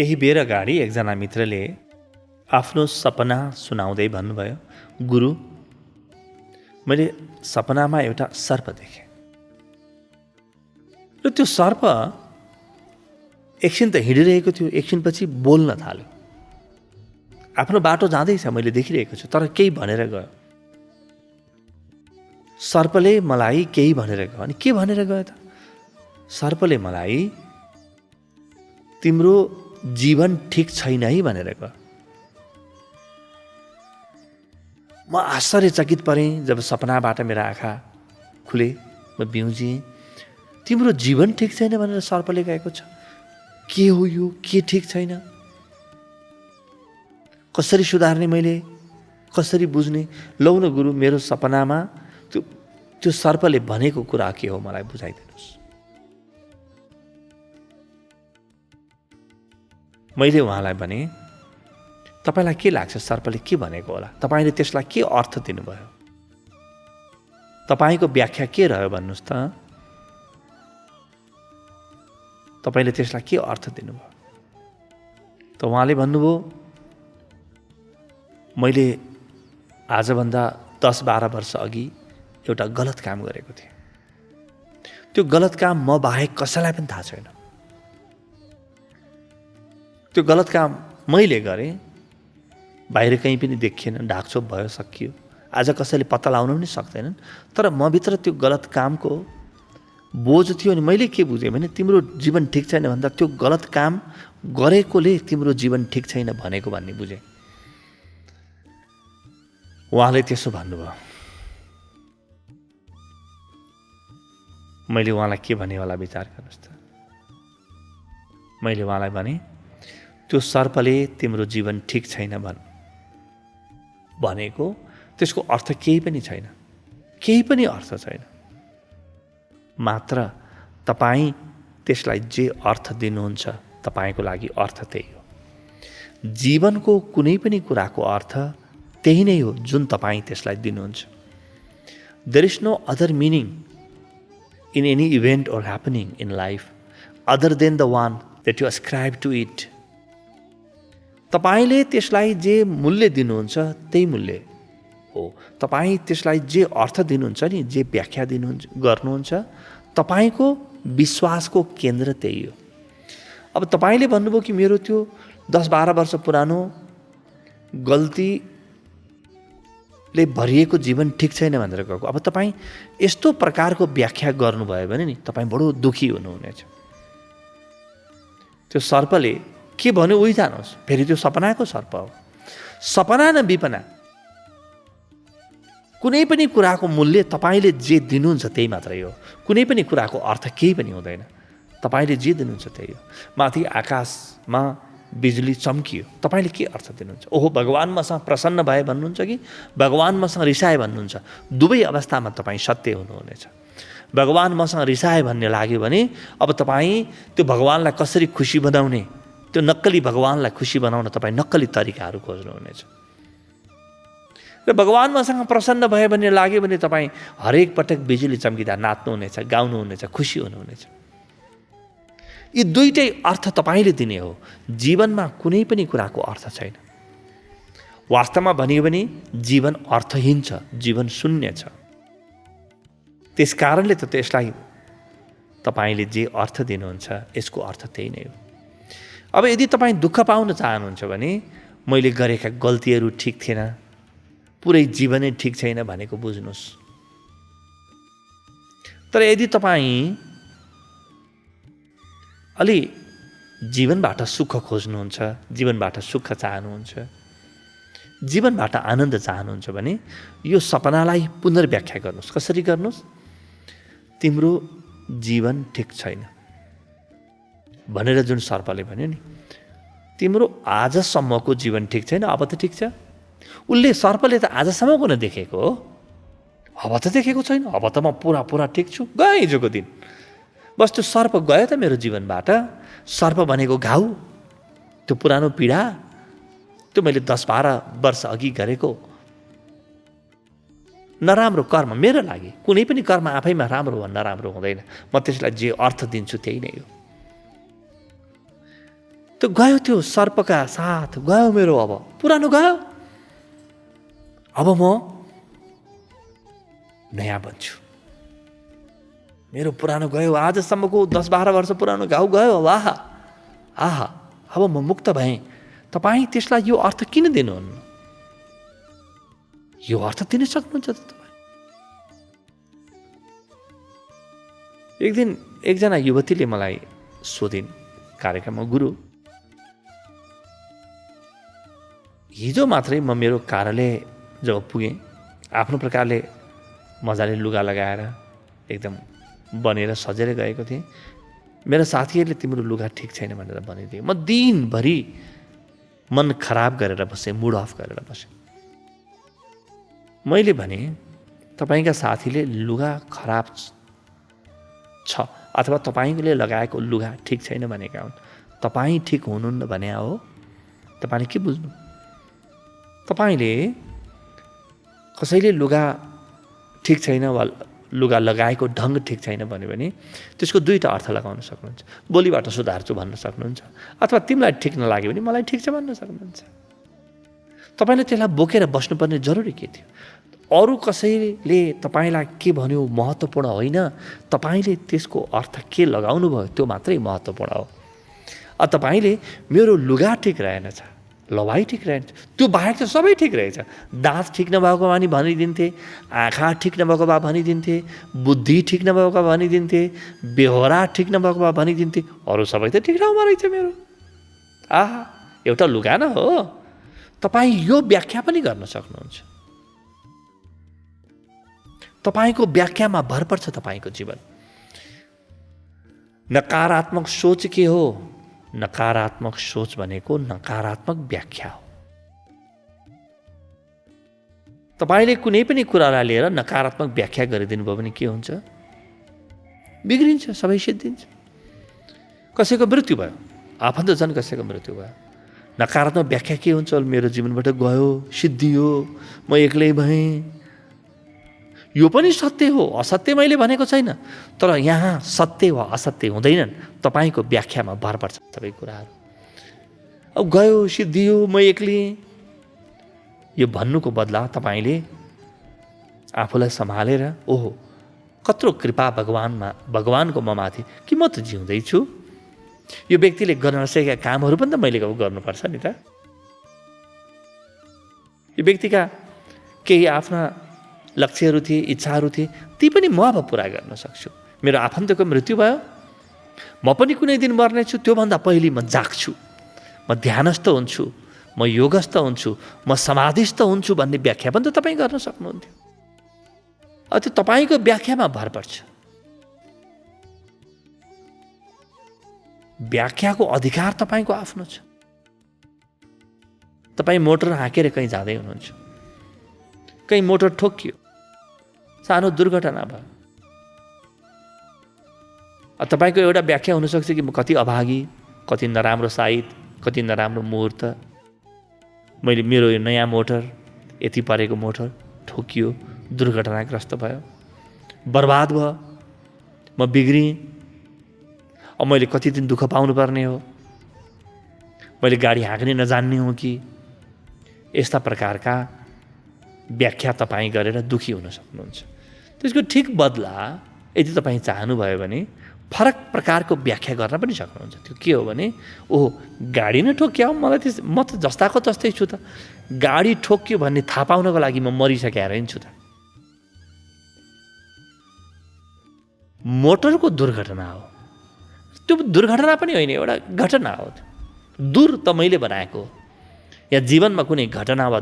केही बेर अगाडि एकजना मित्रले आफ्नो सपना सुनाउँदै भन्नुभयो, गुरु, मैले सपनामा एउटा सर्प देखेँ र त्यो सर्प एकछिन त हिँडिरहेको थियो, एकछिनपछि बोल्न थाल्यो। आफ्नो बाटो जाँदैछ, मैले देखिरहेको छु, तर केही भनेर गयो। सर्पले मलाई केही भनेर गयो। अनि के भनेर गयो त? सर्पले मलाई तिम्रो जीवन ठिक छैन है भनेर गयो। म आश्चर्यचकित परेँ जब सपनाबाट मेरा आँखा खुले, म बिउजिएँ। तिम्रो जीवन ठिक छैन भनेर सर्पले गएको छ। के हो यो? के ठिक छैन? कसरी सुधार्ने मैले? कसरी बुझ्ने? लौ न गुरु, मेरो सपनामा त्यो सर्पले भनेको कुरा के हो मलाई बुझाइदिनुहोस्। मैले उहाँलाई भने, तपाईँलाई के लाग्छ सर्पले के भनेको होला? तपाईँले त्यसलाई के अर्थ दिनुभयो? तपाईँको व्याख्या के रह्यो भन्नुहोस् त? तपाईँले त्यसलाई के अर्थ दिनुभयो? त उहाँले भन्नुभयो, मैले आजभन्दा 10-12 वर्ष अघि एउटा गलत काम गरेको थिएँ। त्यो गलत काम म बाहेक कसैलाई पनि थाहा छैन। त्यो गलत काम मैले गरेँ, बाहिर कहीँ पनि देखिएन, ढाकछोप भयो, सकियो। आज कसैले पत्ता लगाउन पनि सक्दैनन्। तर म भित्र त्यो गलत कामको बोझ थियो। अनि मैले के बुझेँ भने तिम्रो जीवन ठिक छैन भन्दा त्यो गलत काम गरेकोले तिम्रो जीवन ठिक छैन भनेको भन्ने बुझेँ। उहाँले त्यसो भन्नुभयो। मैले उहाँलाई के भने होला विचार गर्नुहोस् त। मैले उहाँलाई भने, त्यो सर्पले तिम्रो जीवन ठिक छैन भनेको त्यसको अर्थ केही पनि छैन। केही पनि अर्थ छैन। मात्र तपाईँ त्यसलाई जे अर्थ दिनुहुन्छ, तपाईँको लागि अर्थ त्यही हो। जीवनको कुनै पनि कुराको अर्थ त्यही नै हो जुन तपाईँ त्यसलाई दिनुहुन्छ। There is no other meaning in any event or happening in life other than the one that you ascribe to it. तपाईले त्यसलाई जे मूल्य दिनुहुन्छ त्यही मूल्य हो। तपाईँ त्यसलाई जे अर्थ दिनुहुन्छ नि, जे व्याख्या गर्नुहुन्छ, तपाईँको विश्वासको केन्द्र त्यही हो। अब तपाईँले भन्नुभयो कि मेरो त्यो 10-12 वर्ष पुरानो गल्तीले भरिएको जीवन ठिक छैन भनेर गएको। अब तपाईँ यस्तो प्रकारको व्याख्या गर्नुभयो भने नि तपाईँ बडो दुखी हुनुहुनेछ। त्यो सर्पले के भन्यो उही जानुहोस्। फेरि त्यो सपनाको सर्प हो। सपना न विपना, कुनै पनि कुराको मूल्य तपाईँले जे दिनुहुन्छ त्यही मात्रै हो। कुनै पनि कुराको अर्थ केही पनि हुँदैन। तपाईँले जे दिनुहुन्छ त्यही हो। माथि आकाशमा बिजुली चम्कियो, तपाईँले के अर्थ दिनुहुन्छ? ओहो, भगवान मसँग प्रसन्न भए भन्नुहुन्छ कि भगवान मसँग रिसाए भन्नुहुन्छ? दुवै अवस्थामा तपाईँ सत्य हुनुहुनेछ। भगवान मसँग रिसाए भन्ने लाग्यो भने अब तपाईँ त्यो भगवानलाई कसरी खुसी बनाउने, त्यो नक्कली भगवानलाई खुसी बनाउन तपाईँ नक्कली तरिकाहरू खोज्नुहुनेछ। र भगवान मसँग प्रसन्न भए भन्ने लाग्यो भने तपाईँ हरेक पटक बिजुली चम्किँदा नाच्नुहुनेछ, गाउनुहुनेछ, खुसी हुनुहुनेछ। यी दुईटै अर्थ तपाईँले दिने हो। जीवनमा कुनै पनि कुराको अर्थ छैन। वास्तवमा भनियो भने जीवन अर्थहीन छ, जीवन शून्य छ। त्यस कारणले त त्यसलाई तपाईँले जे अर्थ दिनुहुन्छ यसको अर्थ त्यही नै हो। अब यदि तपाईँ दुःख पाउन चाहनुहुन्छ भने मैले गरेका गल्तीहरू ठिक थिएन, पुरै जीवनै ठिक छैन भनेको बुझ्नुहोस्। तर यदि तपाईँ अलि जीवनबाट सुख खोज्नुहुन्छ, जीवनबाट सुख चाहनुहुन्छ, जीवनबाट आनन्द चाहनुहुन्छ भने यो सपनालाई पुनर्व्याख्या गर्नुहोस्। कसरी गर्नुहोस्? तिम्रो जीवन ठिक छैन भनेर जुन सर्पले भन्यो नि, तिम्रो आजसम्मको जीवन ठिक छैन, अब त ठिक छ। उसले सर्पले त आजसम्मको न देखेको हो, अब त देखेको छैन। अब त म पुरा ठिक छु, गए हिजोको दिन। बस त्यो सर्प गयो त मेरो जीवनबाट। सर्प भनेको घाउ, त्यो पुरानो पीडा, त्यो मैले 10-12 वर्ष अघि गरेको नराम्रो कर्म मेरो लागि। कुनै पनि कर्म आफैमा राम्रो वा नराम्रो हुँदैन। म त्यसलाई जे अर्थ दिन्छु त्यही नै हो। त्यो गयो, त्यो सर्पका साथ गयो मेरो, अब पुरानो गयो, अब म नयाँ बन्छु। मेरो पुरानो गयो, आजसम्मको 10-12 वर्ष पुरानो घाउ गयो, अब आहा आहा, अब म मुक्त भएँ। तपाईँ त्यसलाई यो अर्थ किन दिनुहुन्न? यो अर्थ दिन सक्नुहुन्छ त तपाईँ। एक दिन एकजना युवतीले मलाई सोधिन् कार्यक्रममा, गुरु हिजो मात्रै म मेरो कार्यालय जब पुगेँ, आफ्नो प्रकारले मजाले लुगा लगाएर एकदम बनेर सजेर गएको थिएँ। मेरा साथीहरूले तिम्रो लुगा ठिक छैन भनेर भनिदिए। म दिनभरि मन खराब गरेर बसेँ, मुड अफ गरेर बसेँ। मैले भने तपाईँका साथीले लुगा खराब छ अथवा तपाईँले लगाएको लुगा ठिक छैन भनेका हुन्, तपाईँ ठिक हुनुहुन्न भने हो। तपाईँले के बुझ्नु? तपाईँले कसैले लुगा ठिक छैन वा लुगा लगाएको ढङ्ग ठिक छैन भन्यो भने त्यसको दुईवटा अर्थ लगाउन सक्नुहुन्छ। भोलिबाट सुधार्छु भन्न सक्नुहुन्छ, अथवा तिमीलाई ठिक नलाग्यो भने मलाई ठिक छ भन्न सक्नुहुन्छ। तपाईँले त्यसलाई बोकेर बस्नुपर्ने जरुरी के थियो? अरू कसैले तपाईँलाई के भन्यो महत्त्वपूर्ण होइन, तपाईँले त्यसको अर्थ के लगाउनु भयो त्यो मात्रै महत्त्वपूर्ण हो। तपाईँले मेरो लुगा ठिक रहेनछ, लवाई ठिक रहेछ, त्यो बाहेक त सबै ठिक रहेछ। दाँत ठिक नभएको भए भनिदिन्थे, आँखा ठिक नभएको भए भनिदिन्थे, बुद्धि ठिक नभएको भए भनिदिन्थे, बेहोरा ठिक नभएको भए भनिदिन्थे, अरू सबै त ठिक ठाउँमा रहेछ मेरो। आहा, एउटा लुगा न हो। तपाईँ यो व्याख्या पनि गर्न सक्नुहुन्छ। तपाईँको व्याख्यामा भर पर्छ तपाईँको जीवन। नकारात्मक सोच के हो? नकारात्मक सोच भनेको नकारात्मक व्याख्या हो। तपाईँले कुनै पनि कुरालाई लिएर नकारात्मक व्याख्या गरिदिनु भयो भने के हुन्छ? बिग्रिन्छ, सबै सिद्धिन्छ। कसैको मृत्यु भयो, आफन्तजन कसैको मृत्यु भयो, नकारात्मक व्याख्या के हुन्छ? मेरो जीवनबाट गयो, सिद्धियो, म एक्लै भएँ। यो पनि सत्य हो, असत्य मैले भनेको छैन, तर यहाँ सत्य वा असत्य हुँदैनन्, तपाईँको व्याख्यामा भर पर्छ सबै कुराहरू। अब गयो, सिद्धियो, म एक्लै, यो भन्नुको बदला तपाईँले आफूलाई सम्हालेर ओहो कत्रो कृपा भगवानको म माथि कि म त जिउँदैछु, यो व्यक्तिले गर्न नसकेका कामहरू पनि त मैले गर्नुपर्छ नि त। यो व्यक्तिका केही आफ्ना लक्ष्यहरू थिए, इच्छाहरू थिए, ती पनि म अब पुरा गर्न सक्छु। मेरो आफन्तको मृत्यु भयो, म पनि कुनै दिन मर्नेछु, त्योभन्दा पहिले म जाग्छु, म ध्यानस्थ हुन्छु, म योगस्थ हुन्छु, म समाधिस्थ हुन्छु भन्ने व्याख्या पनि त तपाईँ गर्न सक्नुहुन्थ्यो। त्यो तपाईँको व्याख्यामा भर पर्छ। व्याख्याको अधिकार तपाईँको आफ्नो छ। तपाईँ मोटर हाँकेर कहीँ जाँदै हुनुहुन्छ, कहीँ मोटर ठोक्कियो, सानो दुर्घटना भयो, तपाईँको एउटा व्याख्या हुनसक्छ कि म कति अभागी, कति नराम्रो साइत, कति नराम्रो मुहुर्त, मेरो यो नयाँ मोटर, यति परेको मोटर ठोकियो, दुर्घटनाग्रस्त भयो, बर्बाद भयो, म बिग्रिएँ, अब मैले कति दिन दुःख पाउनुपर्ने हो, मैले गाडी हाँक्ने नजान्ने हो कि, यस्ता प्रकारका व्याख्या तपाईँ गरेर दुखी हुन सक्नुहुन्छ। त्यसको ठिक बदला यदि तपाईँ चाहनुभयो भने फरक प्रकारको व्याख्या गर्न पनि सक्नुहुन्छ। त्यो के हो भने, ओहो गाडी नै ठोक्क्याउ, मलाई म त जस्ताको जस्तै छु त, गाडी ठोक्क्यो भन्ने थाहा पाउनको लागि म मरिसकेर हिँड्छु त। मोटरको दुर्घटना हो, त्यो दुर्घटना पनि होइन, एउटा घटना हो। दुर त मैले बनाएको हो। या जीवनमा कुनै घटना वा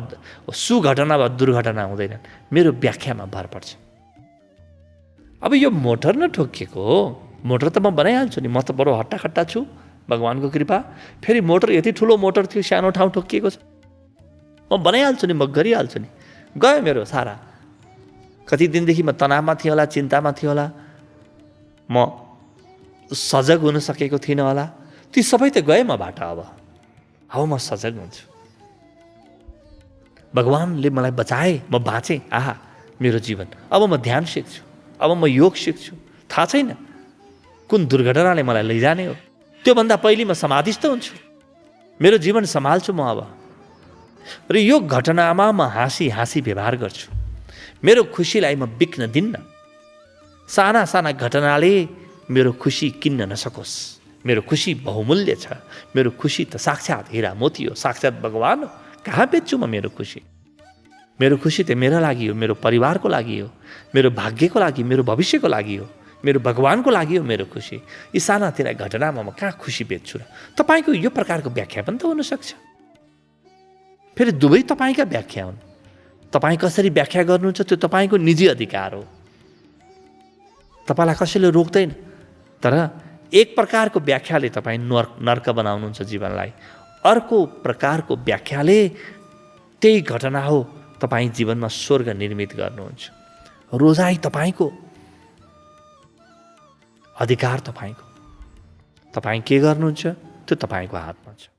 सुघटना वा दुर्घटना हुँदैन, मेरो व्याख्यामा भर पर्छ। अब यो मोटर न ठोकिएको हो, मोटर त म बनाइहाल्छु नि, म त बडो हट्टाखट्टा छु, भगवानको कृपा। फेरि मोटर यति ठुलो मोटर थियो, सानो ठाउँ ठोकिएको छ, म बनाइहाल्छु नि, म गरिहाल्छु नि। गयो मेरो सारा। कति दिनदेखि म तनावमा थिएँ होला, चिन्तामा थिएँ होला, म सजग हुन सकेको थिइनँ होला, ती सबै त गए मबाट। अब म सजग हुन्छु। भगवानले मलाई बचाए, म बाँचेँ, आहा मेरो जीवन। अब म ध्यान सिक्छु, अब म योग सिक्छु, थाहा छैन कुन दुर्घटनाले मलाई लैजाने हो। त्योभन्दा पहिले म समाधिस्थ हुन्छु, मेरो जीवन सम्हाल्छु म अब। र यो घटनामा म हाँसी हाँसी व्यवहार गर्छु। मेरो खुसीलाई म बिक्न दिन्न। साना साना घटनाले मेरो खुसी किन्न नसकोस्। मेरो खुसी बहुमूल्य छ। मेरो खुसी त साक्षात् हीरा मोती हो, साक्षात् भगवान हो। कहाँ बेच्छु म मेरो खुसी? मेरो खुसी त मेरा लागि हो, मेरो परिवारको लागि हो, मेरो भाग्यको लागि, मेरो भविष्यको लागि हो, मेरो भगवानको लागि हो मेरो खुसी। यी सानातिना घटनामा म कहाँ खुसी बेच्छु र? तपाईँको यो प्रकारको व्याख्या पनि त हुनसक्छ। फेरि दुवै तपाईँका व्याख्या हुन्। तपाईँ कसरी व्याख्या गर्नुहुन्छ त्यो तपाईँको निजी अधिकार हो। तपाईँलाई कसैले रोक्दैन। तर एक प्रकारको व्याख्याले तपाईँ नर्क बनाउनुहुन्छ जीवनलाई। अर्को प्रकारको व्याख्याले त्यही घटना हो तपाईँ जीवनमा स्वर्ग निर्मित गर्नुहुन्छ। रोजाइ तपाईँको, अधिकार तपाईँको। तपाईँ के गर्नुहुन्छ त्यो तपाईँको हातमा छ।